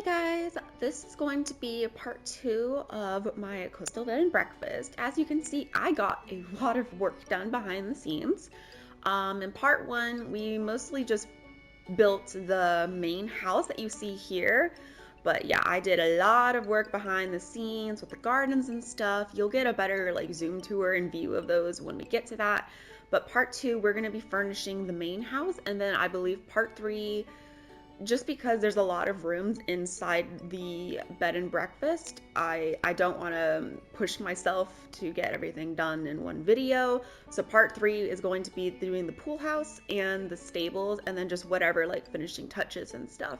Guys, this is going to be part 2 of my coastal bed and breakfast. As you can see, I got a lot of work done behind the scenes. In part 1, we mostly just built the main house that you see here. But yeah, I did a lot of work behind the scenes with the gardens and stuff. You'll get a better zoom tour and view of those when we get to that. But part 2, we're going to be furnishing the main house, and then I believe part 3, just because there's a lot of rooms inside the bed and breakfast, I don't want to push myself to get everything done in one video. So part 3 is going to be doing the pool house and the stables, and then just whatever finishing touches and stuff.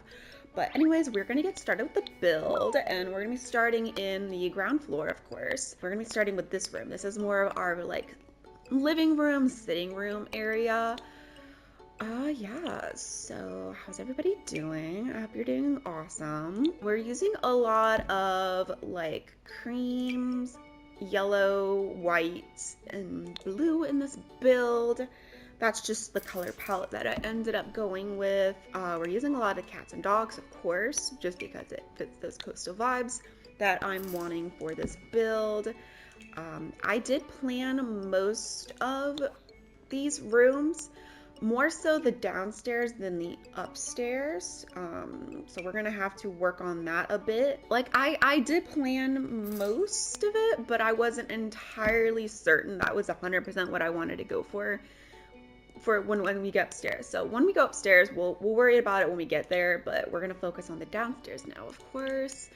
But anyways, we're going to get started with the build, and we're going to be starting in the ground floor, of course. We're going to be starting with this room. This is more of our living room, sitting room area. Yeah, so how's everybody doing? I hope you're doing awesome. We're using a lot of creams, yellow, white, and blue in this build. That's just the color palette that I ended up going with. We're using a lot of cats and dogs, of course, just because it fits those coastal vibes that I'm wanting for this build. I did plan most of these rooms, more so the downstairs than the upstairs, so we're gonna have to work on that a bit. I did plan most of it, but I wasn't entirely certain that was 100% what I wanted to go for when we get upstairs. So when we go upstairs, we'll worry about it when we get there, but we're gonna focus on the downstairs now, of course.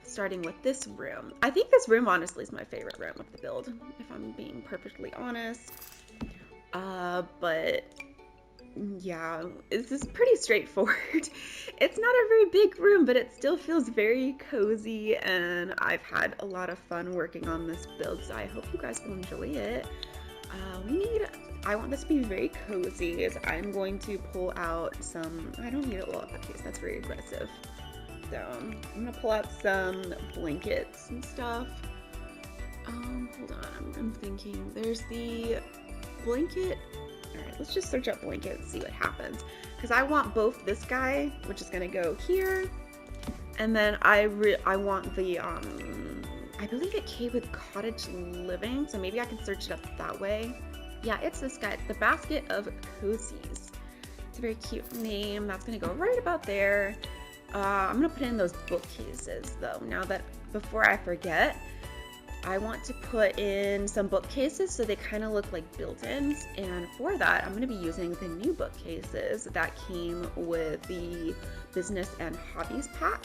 Starting with this room. I think this room honestly is my favorite room of the build, if I'm being perfectly honest. But yeah, this is pretty straightforward. It's not a very big room, but it still feels very cozy, and I've had a lot of fun working on this build, so I hope you guys will enjoy it. I want this to be very cozy, as I'm going to pull out some, I don't need a lot of case, that's very aggressive. So I'm gonna pull out some blankets and stuff. Hold on, I'm thinking there's the blanket. All right, let's just search up blanket and see what happens, because I want both this guy, which is gonna go here, and then I want the I believe it came with cottage living, so maybe I can search it up that way. Yeah, it's this guy. It's the basket of cozies. It's a very cute name. That's gonna go right about there. I'm gonna put in those bookcases though. Before I forget, I want to put in some bookcases so they kind of look like built-ins, and for that I'm going to be using the new bookcases that came with the business and hobbies pack.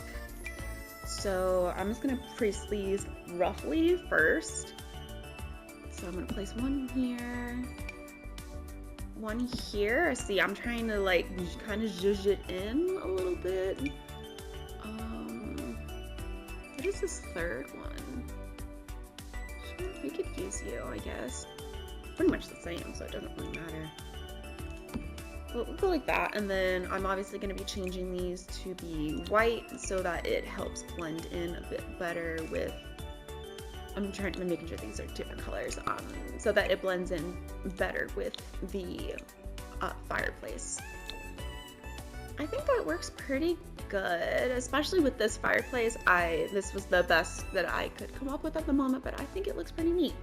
So I'm just going to place these roughly first. So I'm going to place one here, one here. See, I'm trying to kind of zhuzh it in a little bit. What is this third one? We could use you, I guess. Pretty much the same, so it doesn't really matter. We'll go like that, and then I'm obviously going to be changing these to be white so that it helps blend in a bit better with... I'm making sure these are different colors, so that it blends in better with the fireplace. I think that works pretty good, especially with this fireplace. This was the best that I could come up with at the moment, but I think it looks pretty neat.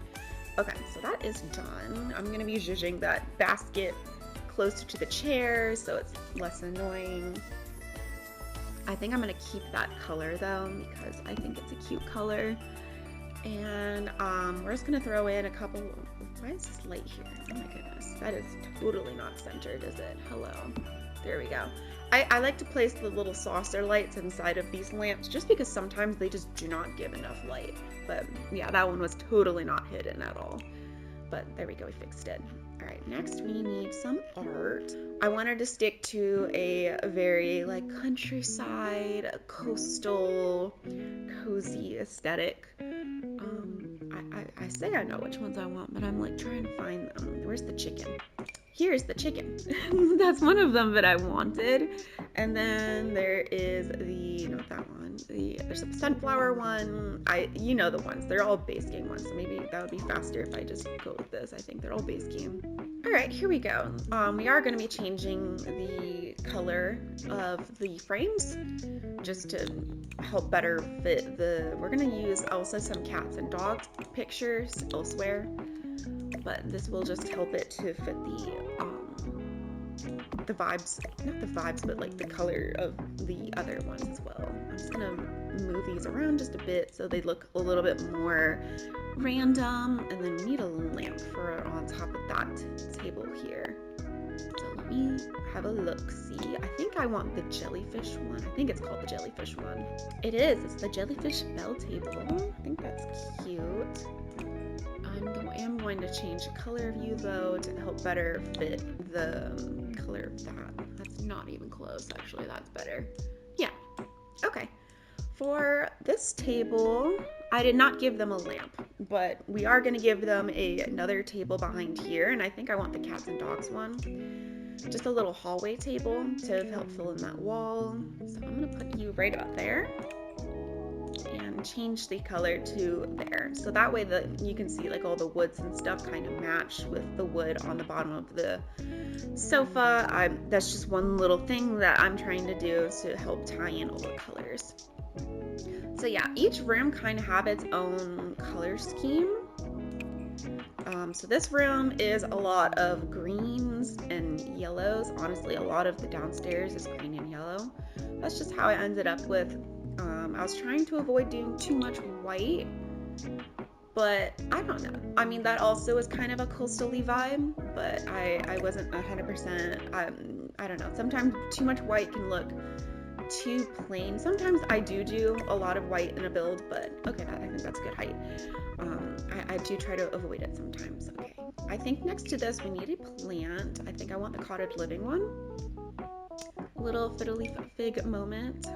Okay, so that is done. I'm going to be zhuzhing that basket closer to the chair so it's less annoying. I think I'm going to keep that color though, because I think it's a cute color. And we're just going to throw in a couple... Why is this light here? Oh my goodness, that is totally not centered, is it? Hello. There we go. I like to place the little saucer lights inside of these lamps just because sometimes they just do not give enough light. But yeah, that one was totally not hidden at all. But there we go, we fixed it. All right, next we need some art. I wanted to stick to a very countryside, coastal, cozy aesthetic. I say I know which ones I want, but I'm trying to find them. Where's the chicken? Here's the chicken. That's one of them that I wanted. And then there is not that one. There's a sunflower one. You know the ones. They're all base game ones. So maybe that would be faster if I just go with this. I think they're all base game. All right, here we go. We are going to be changing the color of the frames just to help better fit we're going to use also some cats and dogs pictures elsewhere, but this will just help it to fit the vibes, not the vibes, but like the color of the other ones as well. I'm just going to move these around just a bit so they look a little bit more random, and then we need a lamp for on top of that table here. So let me have a look. See, I think I want the jellyfish one. I think it's called the jellyfish one. It is. It's the jellyfish bell table. I think that's cute. I am going to change the color of you though to help better fit the color of that. That's not even close, actually. That's better. Yeah. Okay. For this table, I did not give them a lamp, but we are going to give them another table behind here, and I think I want the cats and dogs one. Just a little hallway table to help fill in that wall. So I'm going to put you right about there and change the color to there. So that way you can see like all the woods and stuff kind of match with the wood on the bottom of the sofa. That's just one little thing that I'm trying to do to help tie in all the colors. So yeah, each room kind of have its own color scheme. So this room is a lot of greens and yellows. Honestly, a lot of the downstairs is green and yellow. That's just how I ended up with. I was trying to avoid doing too much white, but I don't know. I mean, that also is kind of a coastal-y vibe, but I wasn't 100%. I don't know. Sometimes too much white can look too plain. Sometimes I do a lot of white in a build, but okay, I think that's good height. I do try to avoid it sometimes. Okay, I think next to this we need a plant. I think I want the cottage living one. A little fiddly fig moment.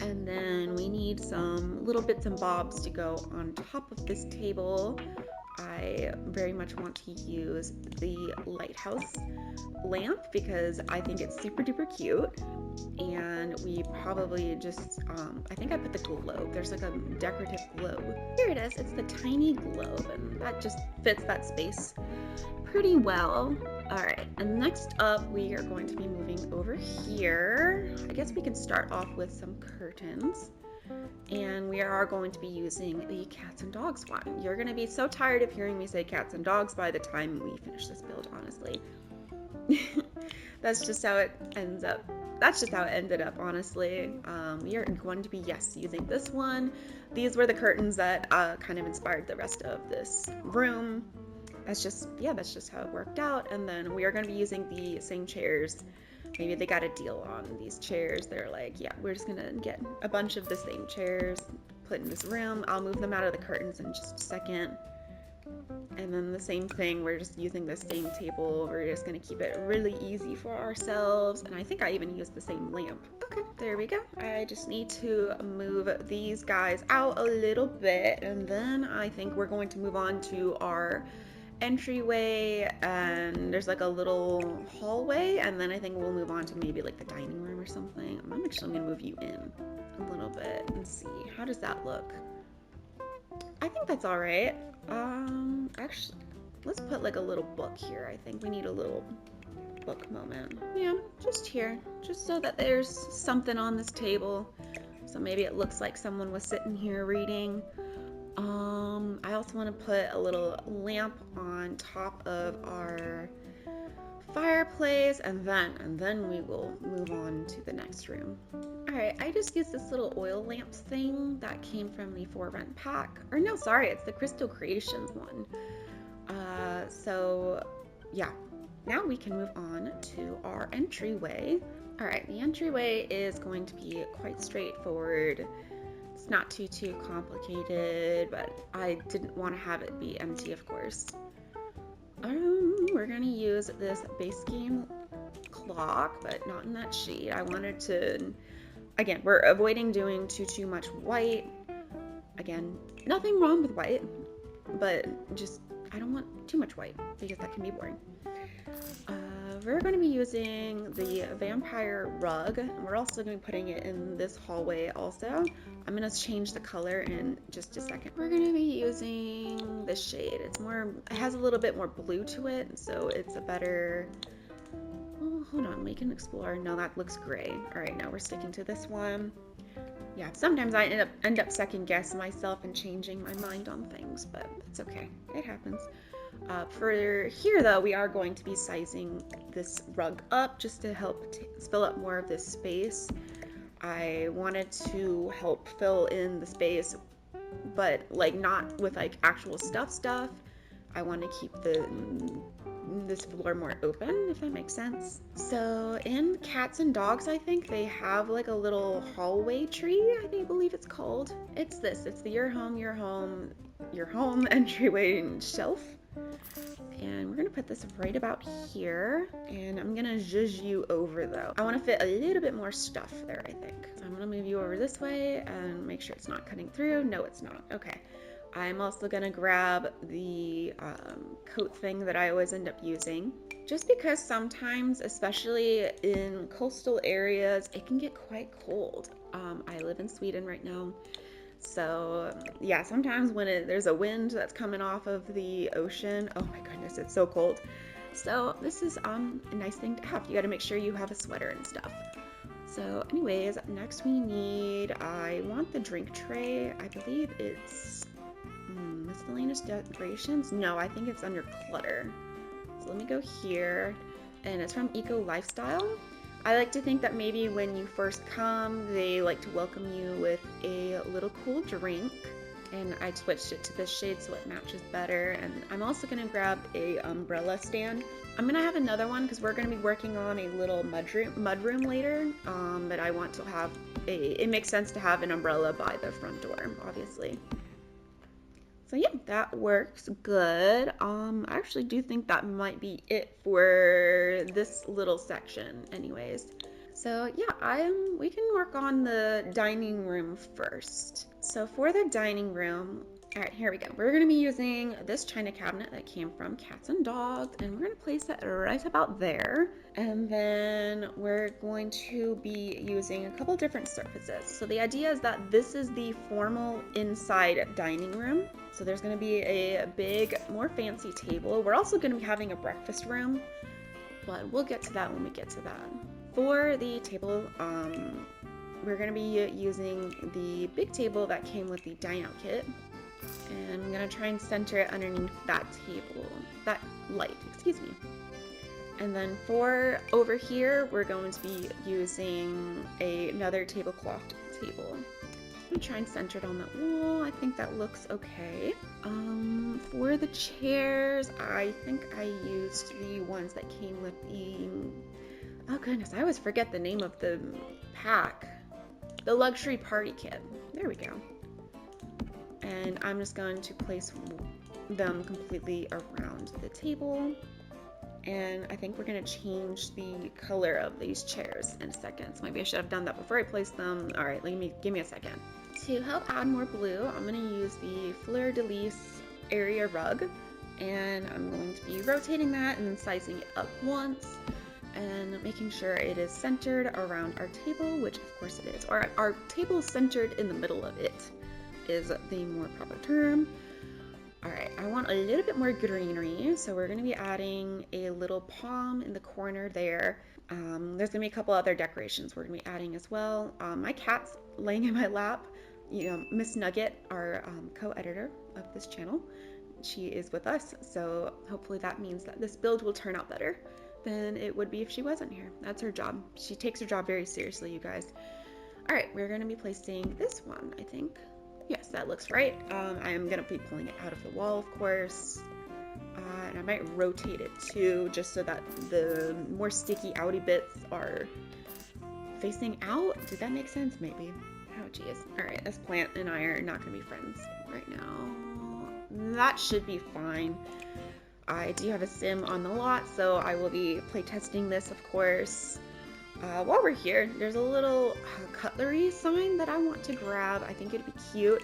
And then we need some little bits and bobs to go on top of this table. I very much want to use the lighthouse lamp because I think it's super duper cute. And we probably just, I think I put the globe. There's like a decorative globe. Here it is. It's the tiny globe, and that just fits that space pretty well. All right, and next up we are going to be moving over here. I guess we can start off with some curtains. And we are going to be using the cats and dogs one. You're going to be so tired of hearing me say cats and dogs by the time we finish this build, honestly. That's just how it ends up. That's just how it ended up, honestly. We are going to be, yes, using this one. These were the curtains that kind of inspired the rest of this room. That's just how it worked out. And then we are going to be using the same chairs. Maybe they got a deal on these chairs. They're like, yeah, we're just gonna get a bunch of the same chairs, put in this room. I'll move them out of the curtains in just a second. And then the same thing, we're just using the same table. We're just gonna keep it really easy for ourselves. And I think I even used the same lamp. Okay, there we go. I just need to move these guys out a little bit. And then I think we're going to move on to our entryway, and there's like a little hallway, and then I think we'll move on to maybe like the dining room or something. I'm actually gonna move you in a little bit and see how does that look. I think that's all right. Actually, let's put like a little book here. I think we need a little book moment. Yeah, just here, just so that there's something on this table, so maybe it looks like someone was sitting here reading. I also want to put a little lamp on top of our fireplace, and then we will move on to the next room. Alright, I just used this little oil lamps thing that came from the For Rent pack. Or no, sorry, it's the Crystal Creations one. So yeah, now we can move on to our entryway. Alright, the entryway is going to be quite straightforward. It's not too complicated, but I didn't want to have it be empty, of course. We're gonna use this base game clock, but not in that shade. I wanted to, again, we're avoiding doing too much white. Again, nothing wrong with white, but just I don't want too much white because that can be boring. we're going to be using the vampire rug. We're also going to be putting it in this hallway also. I'm going to change the color in just a second. We're going to be using this shade. It has a little bit more blue to it, so it's a better... Oh, hold on, we can explore. No, that looks gray. All right, now we're sticking to this one. Yeah, sometimes I end up second guessing myself and changing my mind on things, but it's okay. It happens. For here, though, we are going to be sizing this rug up just to help fill up more of this space. I wanted to help fill in the space, but like not with like actual stuff. I want to keep this floor more open, if that makes sense. So in Cats and Dogs, I think they have like a little hallway tree, I believe it's called. It's this. It's the your home entryway shelf. And we're gonna put this right about here, and I'm gonna zhuzh you over though. I want to fit a little bit more stuff there, I think. So I'm gonna move you over this way and make sure it's not cutting through. No, it's not. Okay. I'm also gonna grab the coat thing that I always end up using, just because sometimes, especially in coastal areas, it can get quite cold. I live in Sweden right now. So yeah, sometimes when there's a wind that's coming off of the ocean, oh my goodness, it's so cold. So this is a nice thing to have. You got to make sure you have a sweater and stuff. So anyways, next I want the drink tray. I believe it's miscellaneous decorations. No, I think it's under clutter. So let me go here, and it's from Eco Lifestyle. I like to think that maybe when you first come, they like to welcome you with a little cool drink. And I switched it to this shade so it matches better. And I'm also going to grab a umbrella stand. I'm going to have another one because we're going to be working on a little mudroom later. But I want to have it makes sense to have an umbrella by the front door, obviously. So yeah, that works good. I actually do think that might be it for this little section anyways. So yeah, we can work on the dining room first. So for the dining room, all right, here we go. We're gonna be using this china cabinet that came from Cats and Dogs, and we're gonna place it right about there. And then we're going to be using a couple different surfaces. So the idea is that this is the formal inside dining room. So there's going to be a big, more fancy table. We're also going to be having a breakfast room, but we'll get to that when we get to that. For the table, we're going to be using the big table that came with the dine-out kit. And I'm going to try and center it underneath that light, excuse me. And then for over here, we're going to be using another tablecloth table. I'm going to try and center it on that wall. I think that looks okay. For the chairs, I think I used the ones that came with the... Oh goodness, I always forget the name of the pack. The luxury party kit. There we go. And I'm just going to place them completely around the table. And I think we're going to change the color of these chairs in a second. So maybe I should have done that before I placed them. All right, give me a second. To help add more blue, I'm going to use the Fleur de Lis area rug. And I'm going to be rotating that and sizing it up once. And making sure it is centered around our table, which of course it is. Or our table is centered in the middle of it is the more proper term. Alright, I want a little bit more greenery, so we're going to be adding a little palm in the corner there. There's going to be a couple other decorations we're going to be adding as well. My cat's laying in my lap. You know, Miss Nugget, our co-editor of this channel, she is with us, so hopefully that means that this build will turn out better than it would be if she wasn't here. That's her job. She takes her job very seriously, you guys. Alright, we're going to be placing this one, I think. Yes, that looks right. I am going to be pulling it out of the wall, of course. And I might rotate it too, just so that the more sticky outy bits are facing out. Did that make sense? Maybe. Oh, geez. Alright, this plant and I are not going to be friends right now. That should be fine. I do have a sim on the lot, so I will be playtesting this, of course. While we're here, there's a little cutlery sign that I want to grab. I think it'd be cute.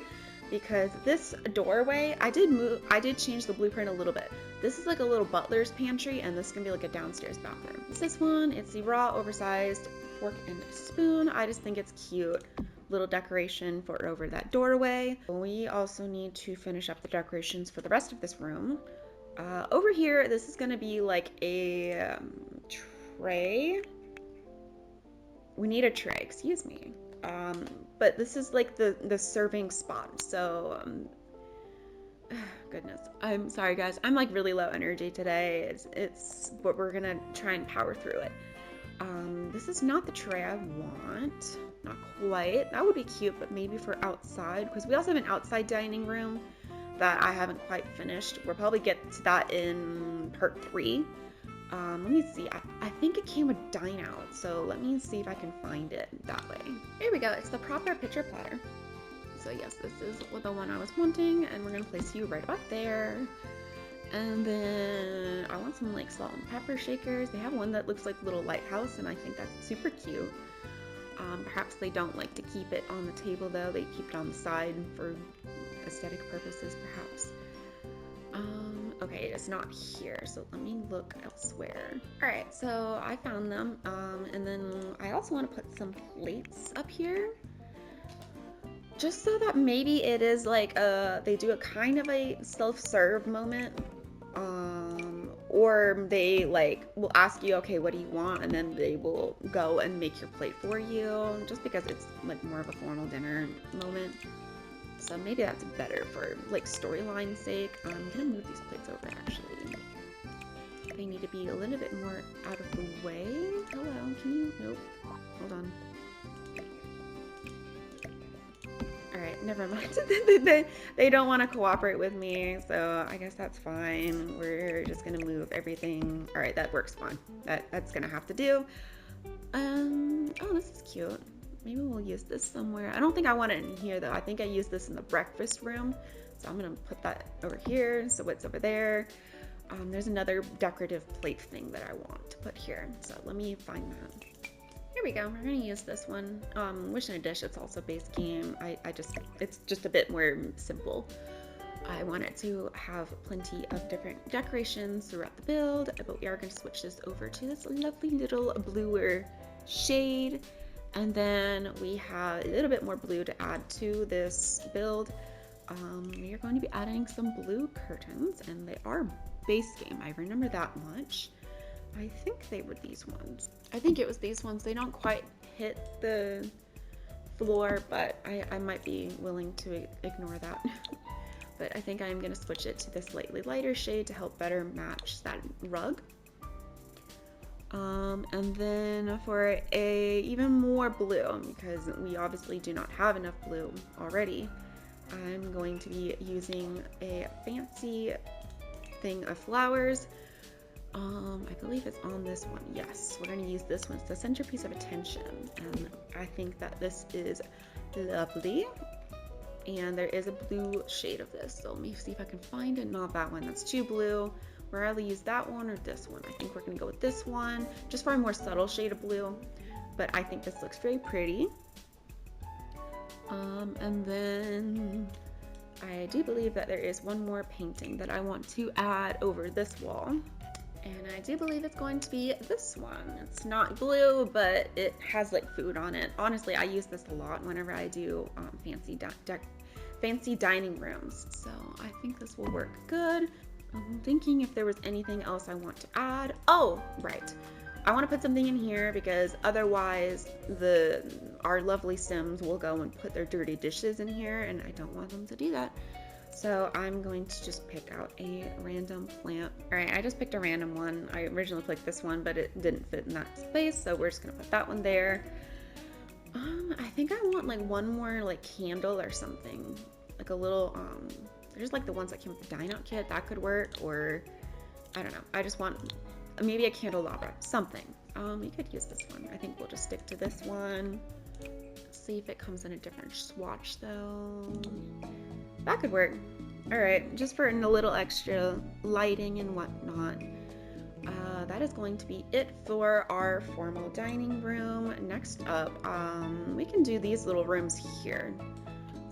because this doorway, I did change the blueprint a little bit. This is like a little butler's pantry, and this is gonna be like a downstairs bathroom. This one, it's the raw oversized fork and spoon. I just think it's cute. Little decoration for over that doorway. We also need to finish up the decorations for the rest of this room. Over here, this is gonna be like a tray. We need a tray, excuse me. But this is like the serving spot. So, goodness, I'm sorry guys. I'm like really low energy today. But we're gonna try and power through it. This is not the tray I want. Not quite. That would be cute, but maybe for outside, because we also have an outside dining room that I haven't quite finished. We'll probably get to that in part 3. Let me see. I think it came with dine out, so let me see if I can find it that way. Here we go. It's the proper pitcher platter. So yes, this is the one I was wanting, and we're gonna place you right about there. And then I want some like salt and pepper shakers. They have one that looks like a little lighthouse, and I think that's super cute. Perhaps they don't like to keep it on the table though. They keep it on the side for aesthetic purposes, perhaps. Okay, it's not here, so let me look elsewhere. All right, so I found them. And then I also want to put some plates up here, just so that maybe it is like they do a kind of a self-serve moment. Or they like will ask you, okay, what do you want? And then they will go and make your plate for you, just because it's like more of a formal dinner moment. So maybe that's better for like storyline's sake. I'm gonna move these plates over actually. They need to be a little bit more out of the way. Hello, can you? Nope. Hold on. Alright, never mind. They don't want to cooperate with me, so I guess that's fine. We're just gonna move everything. Alright, that works fine. That's gonna have to do. Oh, this is cute. Maybe we'll use this somewhere. I don't think I want it in here though. I think I use this in the breakfast room. So I'm gonna put that over here, so it's over there. There's another decorative plate thing that I want to put here. So let me find that. Here we go. We're gonna use this one. Wish in a Dish. It's also base game. It's just a bit more simple. I want it to have plenty of different decorations throughout the build, but we are gonna switch this over to this lovely little bluer shade, and then we have a little bit more blue to add to this build. We are going to be adding some blue curtains, and they are base game. I remember that much. I think they were these ones. I think it was these ones. They don't quite hit the floor, but I might be willing to ignore that. But I think I'm going to switch it to this slightly lighter shade to help better match that rug. And then for a even more blue, because we obviously do not have enough blue already, I'm going to be using a fancy thing of flowers. I believe it's on this one. Yes, we're going to use this one. It's the centerpiece of attention, and I think that this is lovely. And there is a blue shade of this, so let me see if I can find it. Not that one, that's too blue. We'll either use that one or this one. I think we're going to go with this one, just for a more subtle shade of blue, but I think this looks very pretty. And then I do believe that there is one more painting that I want to add over this wall. And I do believe it's going to be this one. It's not blue, but it has like food on it. Honestly, I use this a lot whenever I do fancy dining rooms. So I think this will work good. I'm thinking if there was anything else I want to add. Oh, right. I want to put something in here because otherwise our lovely Sims will go and put their dirty dishes in here, and I don't want them to do that. So I'm going to just pick out a random plant. All right, I just picked a random one. I originally picked this one, but it didn't fit in that space, so we're just gonna put that one there. I think I want like one more like candle or something, like a little there's like the ones that came with the dine out kit. That could work, or I don't know. I just want maybe a candelabra, something. We could use this one. I think we'll just stick to this one. Let's see if it comes in a different swatch though. That could work. All right, just for a little extra lighting and whatnot. That is going to be it for our formal dining room. Next up, we can do these little rooms here.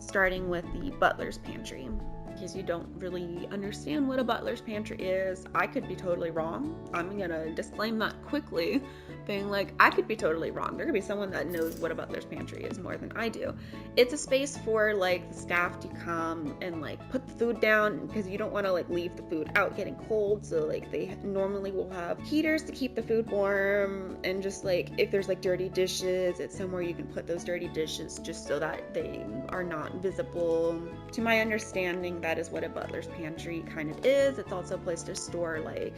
starting with the butler's pantry. In case you don't really understand what a butler's pantry is, I could be totally wrong. I'm gonna disclaim that quickly, being like, I could be totally wrong. There could be someone that knows what a butler's pantry is more than I do. It's a space for like the staff to come and like put the food down, because you don't want to like leave the food out getting cold. So like they normally will have heaters to keep the food warm, and just like if there's like dirty dishes, it's somewhere you can put those dirty dishes just so that they are not visible. To my understanding, that is what a butler's pantry kind of is. It's also a place to store like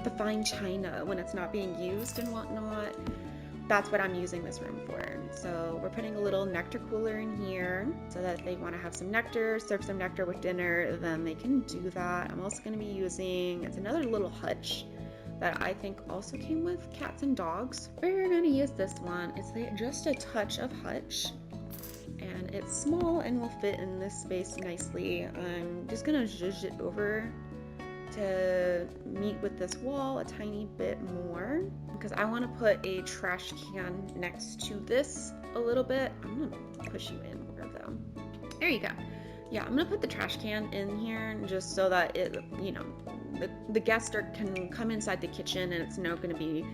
the fine china when it's not being used and whatnot. That's what I'm using this room for. So we're putting a little nectar cooler in here so that if they want to have some nectar, serve some nectar with dinner, then they can do that. I'm also going to be using, it's another little hutch that I think also came with cats and dogs. We're going to use this one. It's just a touch of hutch, and it's small and will fit in this space nicely. I'm just gonna zhuzh it over to meet with this wall a tiny bit more, because I want to put a trash can next to this a little bit. I'm gonna push you in more though. There you go. Yeah, I'm gonna put the trash can in here just so that it, you know, the guests can come inside the kitchen and it's not gonna be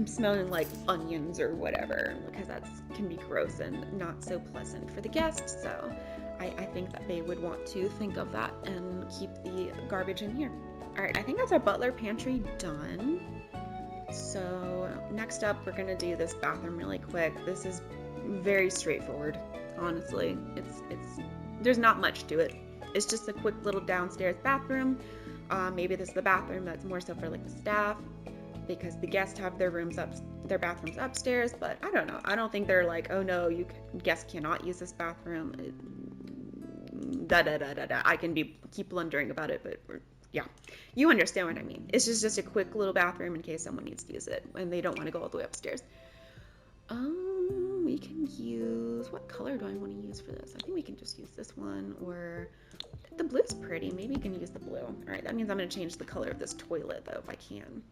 smelling like onions or whatever, because that can be gross and not so pleasant for the guests. So I think that they would want to think of that and keep the garbage in here. All right, I think that's our butler pantry done. So next up, we're gonna do this bathroom really quick. This is very straightforward, honestly. There's not much to it. It's just a quick little downstairs bathroom. Maybe this is the bathroom that's more so for like the staff, because the guests have their bathrooms upstairs. But I don't know. I don't think they're like, oh no, guests cannot use this bathroom. I can keep blundering about it, but yeah, you understand what I mean. It's just a quick little bathroom in case someone needs to use it and they don't want to go all the way upstairs. We can use, what color do I want to use for this? I think we can just use this one, or the blue's pretty. Maybe we can use the blue. All right, that means I'm going to change the color of this toilet though, if I can.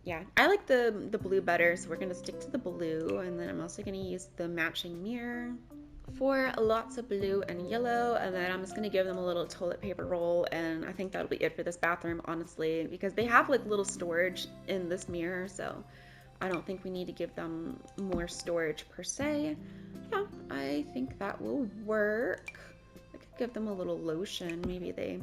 Yeah, I like the blue better, so we're going to stick to the blue, and then I'm also going to use the matching mirror for lots of blue and yellow, and then I'm just going to give them a little toilet paper roll, and I think that'll be it for this bathroom, honestly, because they have like little storage in this mirror, so I don't think we need to give them more storage per se. Yeah, I think that will work. I could give them a little lotion. Maybe they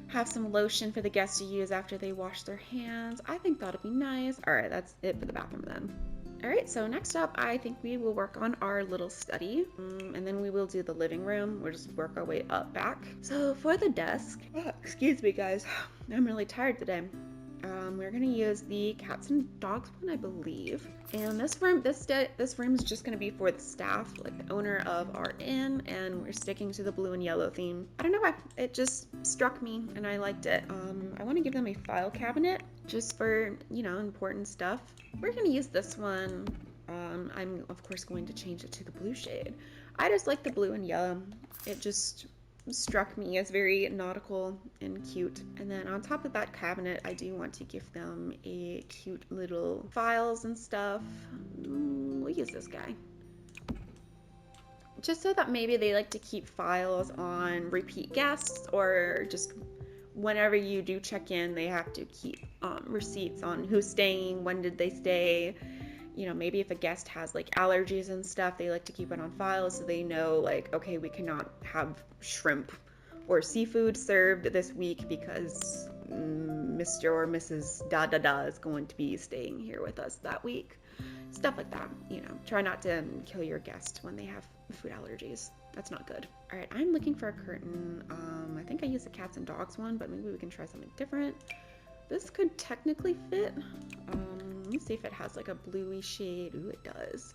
have some lotion for the guests to use after they wash their hands. I think that'll be nice. All right, that's it for the bathroom then. All right, so next up, I think we will work on our little study, and then we will do the living room. We'll just work our way up back. So for the desk, excuse me guys, I'm really tired today. We're gonna use the cats and dogs one, I believe. And this room is just gonna be for the staff, like the owner of our inn, and we're sticking to the blue and yellow theme. I don't know why, it just struck me and I liked it. I want to give them a file cabinet just for, you know, important stuff. We're gonna use this one. I'm of course going to change it to the blue shade. I just like the blue and yellow. It just struck me as very nautical and cute. And then on top of that cabinet, I do want to give them a cute little files and stuff. We'll use this guy, just so that maybe they like to keep files on repeat guests, or just whenever you do check in, they have to keep receipts on who's staying, when did they stay. You know, maybe if a guest has like allergies and stuff, they like to keep it on file so they know, like, okay, we cannot have shrimp or seafood served this week because Mr. or Mrs. Da is going to be staying here with us that week. Stuff like that, you know. Try not to kill your guest when they have food allergies. That's not good. All right, I'm looking for a curtain. I think I used the cats and dogs one, but maybe we can try something different. This could technically fit. Let me see if it has like a bluey shade. Ooh, it does.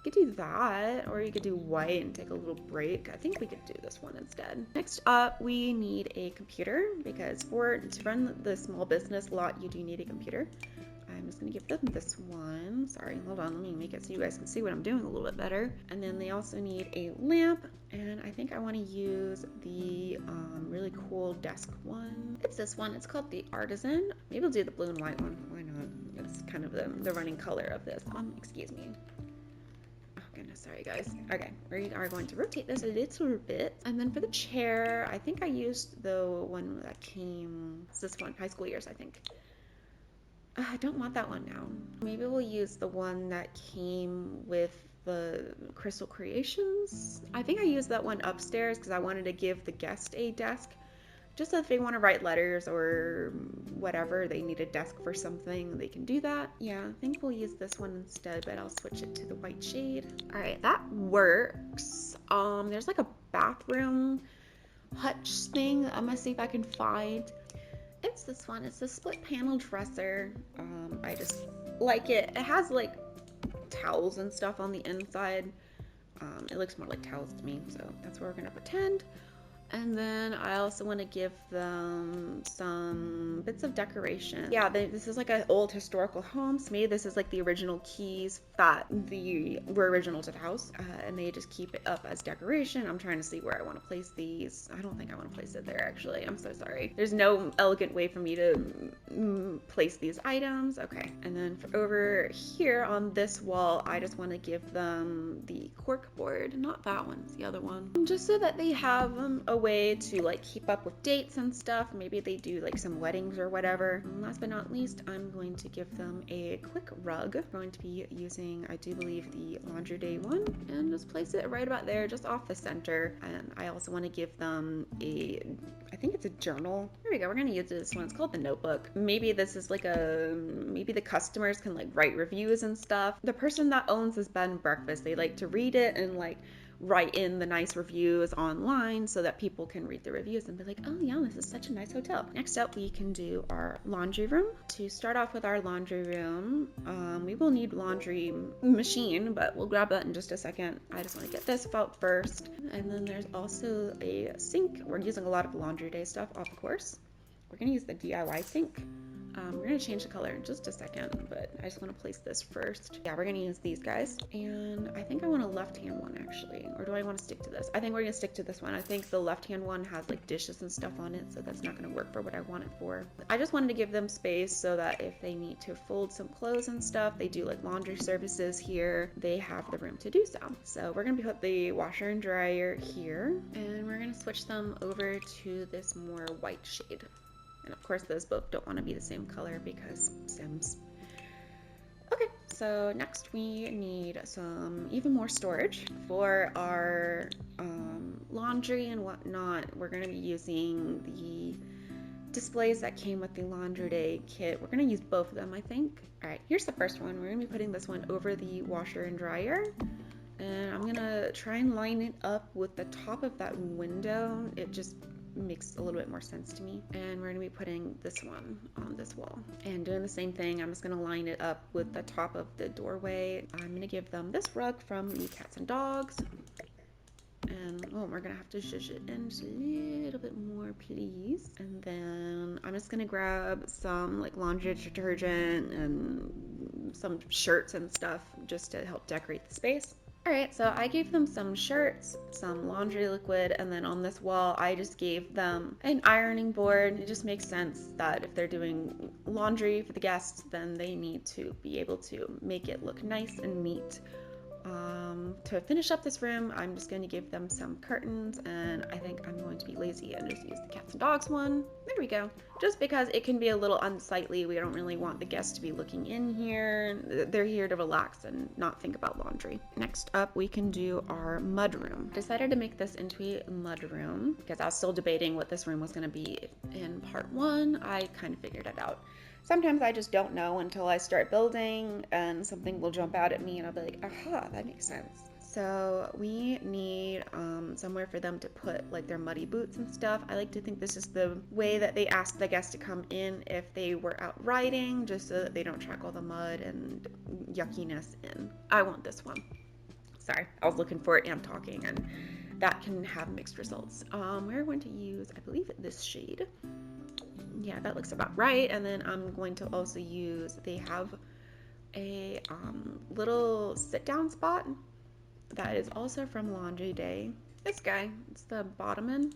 You could do that, or you could do white and take a little break. I think we could do this one instead. Next up, we need a computer, because to run the small business lot, you do need a computer. I'm just gonna give them this one. Sorry, hold on, let me make it so you guys can see what I'm doing a little bit better. And then they also need a lamp, and I think I want to use the really cool desk one. It's this one. It's called the Artisan. Maybe we'll do the blue and white one. Why not? It's kind of the running color of this. Excuse me. Oh goodness. Sorry guys. Okay, we are going to rotate this a little bit. And then for the chair, I think I used the one that came, it's this one, High School Years, I think. I don't want that one now. Maybe we'll use the one that came with the Crystal Creations. I think I used that one upstairs because I wanted to give the guest a desk. Just so if they want to write letters or whatever, they need a desk for something, they can do that. Yeah, I think we'll use this one instead, but I'll switch it to the white shade. All right, that works. There's like a bathroom hutch thing. I'm gonna see if I can find. It's this one. It's a split panel dresser. I just like it. It has like towels and stuff on the inside. It looks more like towels to me, so that's what we're gonna pretend. And then I also want to give them some bits of decoration. Yeah, this is like an old historical home. So maybe this is like the original keys that were original to the house. And they just keep it up as decoration. I'm trying to see where I want to place these. I don't think I want to place it there, actually. I'm so sorry. There's no elegant way for me to place these items. Okay. And then for over here on this wall, I just want to give them the cork board. Not that one. It's the other one. Just so that they have a way to like keep up with dates and stuff. Maybe they do like some weddings or whatever. And last but not least, I'm going to give them a quick rug. I'm going to be using, I do believe, the laundry day one, and just place it right about there, just off the center. And I also want to give them I think it's a journal. Here we go. We're going to use this one. It's called the notebook. Maybe this is like maybe the customers can like write reviews and stuff. The person that owns this bed and breakfast, they like to read it and like write in the nice reviews online so that people can read the reviews and be like, oh yeah, this is such a nice hotel. Next up, we can do our laundry room. To start off with our laundry room, we will need laundry machine, but we'll grab that in just a second. I just want to get this out first. And then there's also a sink. We're using a lot of laundry day stuff, of course. We're going to use the DIY sink. We're going to change the color in just a second, but I just want to place this first. Yeah, we're going to use these guys. And I think I want a left-hand one, actually. Or do I want to stick to this? I think we're going to stick to this one. I think the left-hand one has like dishes and stuff on it, so that's not going to work for what I want it for. I just wanted to give them space so that if they need to fold some clothes and stuff, they do like laundry services here, they have the room to do so. So we're going to put the washer and dryer here, and we're going to switch them over to this more white shade. And of course, those both don't want to be the same color because Sims. Okay, so next we need some even more storage for our laundry and whatnot. We're going to be using the displays that came with the laundry day kit. We're going to use both of them, I think. All right, here's the first one. We're going to be putting this one over the washer and dryer. And I'm going to try and line it up with the top of that window. It just makes a little bit more sense to me. And we're going to be putting this one on this wall and doing the same thing. I'm just going to line it up with the top of the doorway. I'm going to give them this rug from the Cats and Dogs, and we're gonna have to zhuzh it in just a little bit more, please. And then I'm just gonna grab some like laundry detergent and some shirts and stuff just to help decorate the space. Alright, so I gave them some shirts, some laundry liquid, and then on this wall I just gave them an ironing board. It just makes sense that if they're doing laundry for the guests, then they need to be able to make it look nice and neat. To finish up this room, I'm just going to give them some curtains, and I think I'm going to be lazy and just use the Cats and Dogs one. There we go. Just because it can be a little unsightly, we don't really want the guests to be looking in here. They're here to relax and not think about laundry. Next up, we can do our mud room. I decided to make this into a mud room because I was still debating what this room was going to be. In part one, I kind of figured it out. Sometimes I just don't know until I start building and something will jump out at me and I'll be like, aha, that makes sense. So we need somewhere for them to put like their muddy boots and stuff. I like to think this is the way that they ask the guests to come in if they were out riding, just so that they don't track all the mud and yuckiness in. I want this one. Sorry, I was looking for it and talking, and that can have mixed results. We're going to use, I believe, this shade. Yeah, that looks about right. And then I'm going to also use, they have a little sit down spot that is also from Laundry Day. This guy, it's the Bottoman.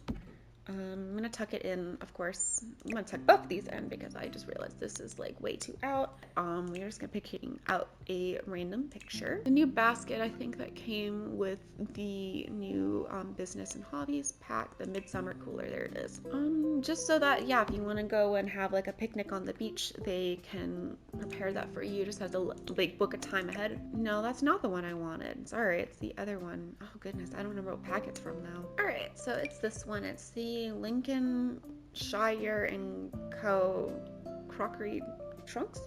I'm gonna tuck it in, of course. I'm gonna tuck both of these in because I just realized this is like way too out. We're just gonna picking out a random picture. The new basket, I think that came with the new business and hobbies pack, the midsummer cooler, there it is. Just so that, yeah, if you wanna go and have like a picnic on the beach, they can prepare that for you. You just have to like book a time ahead. No, that's not the one I wanted. Sorry, it's the other one. Oh goodness, I don't remember what pack it's from now. All right, so it's this one. It's the Lincolnshire and Co. Crockery Trunks.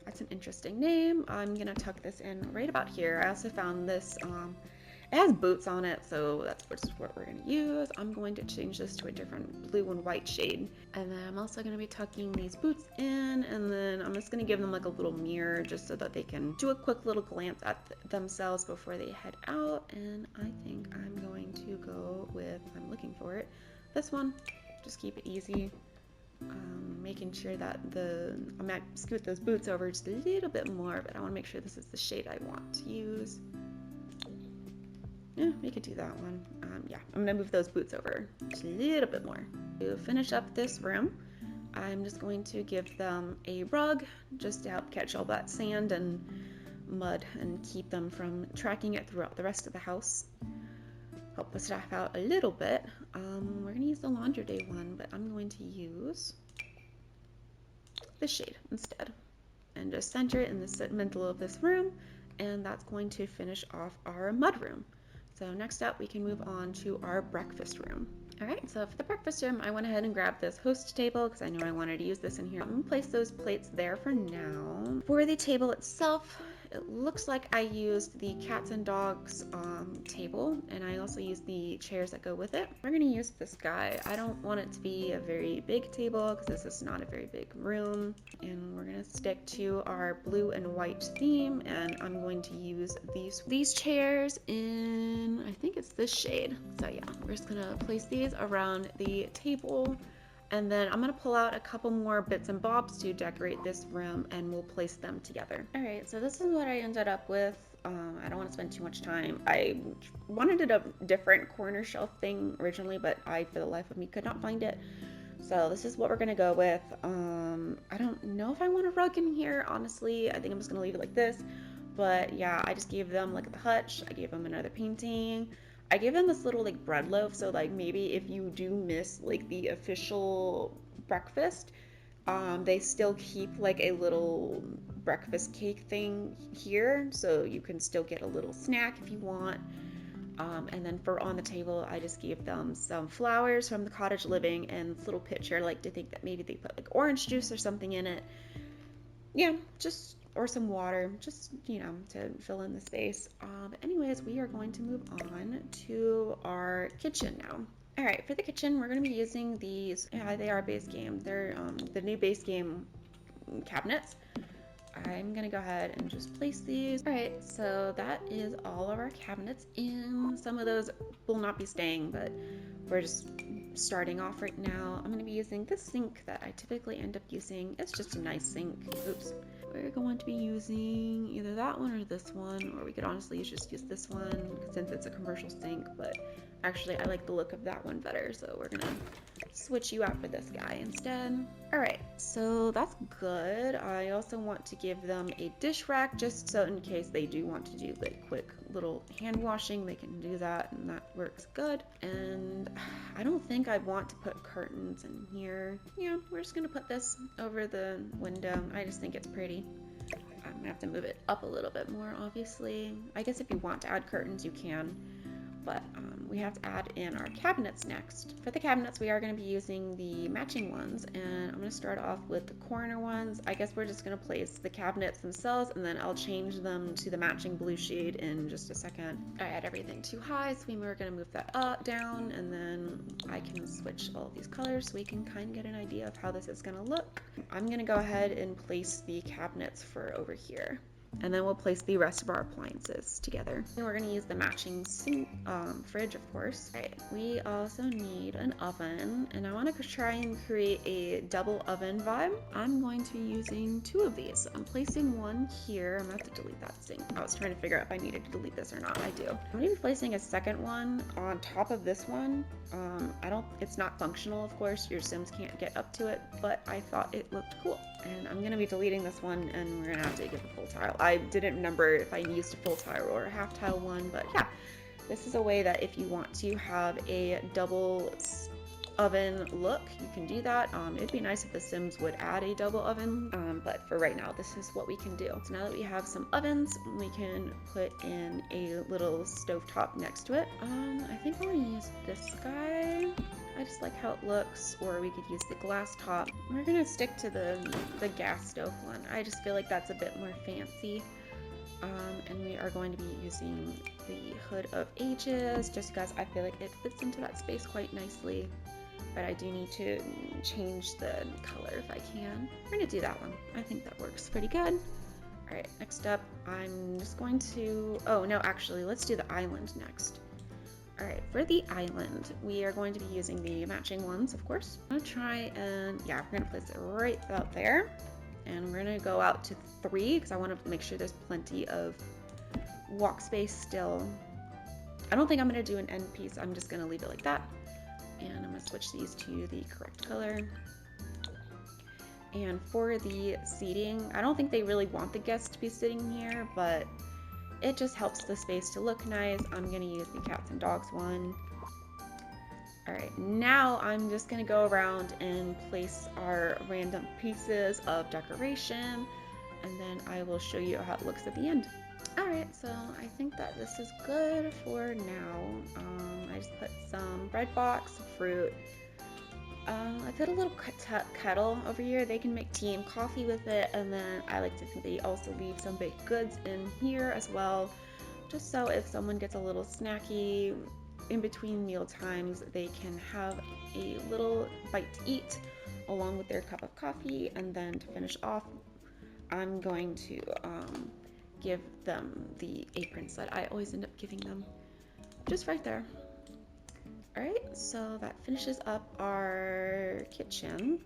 That's an interesting name. I'm gonna tuck this in right about here. I also found this, it has boots on it, so that's what we're gonna use. I'm going to change this to a different blue and white shade. And then I'm also gonna be tucking these boots in, and then I'm just gonna give them like a little mirror just so that they can do a quick little glance at themselves before they head out. And I think I'm going to go with, I'm looking for it, this one. Just keep it easy. Making sure that I might scoot those boots over just a little bit more, but I want to make sure this is the shade I want to use. Yeah, we could do that one. Yeah, I'm gonna move those boots over just a little bit more. To finish up this room, I'm just going to give them a rug just to help catch all that sand and mud and keep them from tracking it throughout the rest of the house. Help the staff out a little bit. We're gonna use the laundry day one, but I'm going to use this shade instead and just center it in the middle of this room, and that's going to finish off our mud room. So next up we can move on to our breakfast room. All right, so for the breakfast room, I went ahead and grabbed this host table because I knew I wanted to use this in here. I'm gonna place those plates there for now. For the table itself, it looks like I used the cats and dogs table, and I also used the chairs that go with it. We're gonna use this guy. I don't want it to be a very big table because this is not a very big room, and we're gonna stick to our blue and white theme, and I'm going to use these chairs in, I think it's this shade. So yeah, we're just gonna place these around the table. And then I'm gonna pull out a couple more bits and bobs to decorate this room, and we'll place them together. All right, so this is what I ended up with. I don't want to spend too much time. I wanted a different corner shelf thing originally, but I, for the life of me, could not find it. So this is what we're gonna go with. I don't know if I want a rug in here, honestly. I think I'm just gonna leave it like this. But yeah, I just gave them like the hutch. I gave them another painting. I gave them this little like bread loaf, so like maybe if you do miss like the official breakfast, they still keep like a little breakfast cake thing here, so you can still get a little snack if you want. And then for on the table, I just gave them some flowers from the cottage living and this little pitcher. I like to think that maybe they put like orange juice or something in it. Yeah, just, or some water, just, you know, to fill in the space. But anyways, we are going to move on to our kitchen now. All right, for the kitchen, we're going to be using these. Yeah, they are base game. They're the new base game cabinets. I'm gonna go ahead and just place these. All right, so that is all of our cabinets in. Some of those will not be staying, but we're just starting off right now. I'm gonna be using this sink that I typically end up using. It's just a nice sink. Oops. We're going to be using either that one or this one, or we could honestly just use this one since it's a commercial sink, but actually I like the look of that one better, so we're gonna switch you out for this guy instead. All right, so that's good. I also want to give them a dish rack just so in case they do want to do like quick little hand washing, they can do that, and that works good. And I don't think I want to put curtains in here. Yeah, we're just gonna put this over the window. I just think it's pretty. I'm gonna have to move it up a little bit more, obviously. I guess if you want to add curtains, you can. But we have to add in our cabinets next. For the cabinets, we are going to be using the matching ones, and I'm going to start off with the corner ones. I guess we're just going to place the cabinets themselves, and then I'll change them to the matching blue shade in just a second. I had everything too high, so we were going to move that up, down, and then I can switch all of these colors so we can kind of get an idea of how this is going to look. I'm going to go ahead and place the cabinets for over here. and then we'll place the rest of our appliances together. And we're going to use the matching fridge, of course. All right, we also need an oven, and I want to try and create a double oven vibe. I'm going to be using 2 of these. I'm placing one here. I'm going to have to delete that thing. I was trying to figure out if I needed to delete this or not. I do. I'm going to be placing a second one on top of this one. It's not functional, of course. Your Sims can't get up to it, but I thought it looked cool. And I'm going to be deleting this one, and we're going to have to give a full tile. I didn't remember if I used a full tile or a half tile one, but yeah, this is a way that if you want to have a double oven look, you can do that. It'd be nice if the Sims would add a double oven, but for right now, this is what we can do. So now that we have some ovens, we can put in a little stovetop next to it. I think I want to use this guy. I just like how it looks, or we could use the glass top. We're gonna stick to the gas stove one. I just feel like that's a bit more fancy. And we are going to be using the Hood of Ages, just because I feel like it fits into that space quite nicely. But I do need to change the color if I can. We're gonna do that one. I think that works pretty good. All right, next up, I'm just going to, oh no, actually, let's do the island next. All right, for the island, we are going to be using the matching ones, of course. I'm gonna try and, yeah, we're gonna place it right out there. And we're gonna go out to 3 because I want to make sure there's plenty of walk space still. I don't think I'm gonna do an end piece. I'm just gonna leave it like that. And I'm gonna switch these to the correct color. And for the seating, I don't think they really want the guests to be sitting here, but it just helps the space to look nice. I'm gonna use the cats and dogs one. All right, now I'm just gonna go around and place our random pieces of decoration, and then I will show you how it looks at the end. All right, so I think that this is good for now. I just put some bread box, fruit. I put a little kettle over here. They can make tea and coffee with it, and then I like to think they also leave some baked goods in here as well, just so if someone gets a little snacky in between meal times, they can have a little bite to eat along with their cup of coffee. And then to finish off, I'm going to give them the aprons that I always end up giving them, just right there. All right, so that finishes up our kitchen.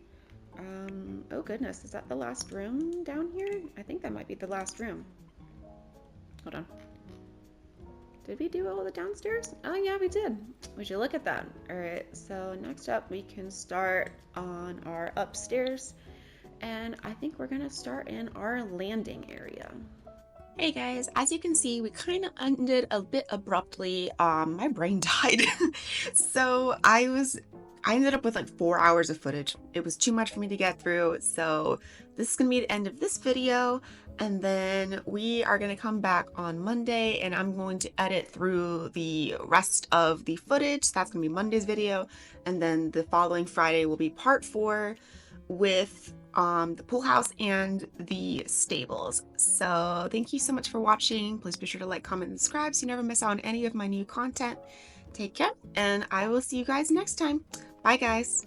Oh goodness, is that the last room down here? I think that might be the last room. Hold on. Did we do all the downstairs? Oh yeah, we did. Would you look at that? All right, so next up we can start on our upstairs, and I think we're gonna start in our landing area. Hey guys, as you can see, we kind of ended a bit abruptly. My brain died. So I ended up with like 4 hours of footage. It was too much for me to get through. So this is gonna be the end of this video. And then we are gonna come back on Monday, and I'm going to edit through the rest of the footage. That's gonna be Monday's video. And then the following Friday will be part 4 with the pool house and the stables. So thank you so much for watching. Please be sure to like, comment, and subscribe so you never miss out on any of my new content. Take care, and I will see you guys next time. Bye guys.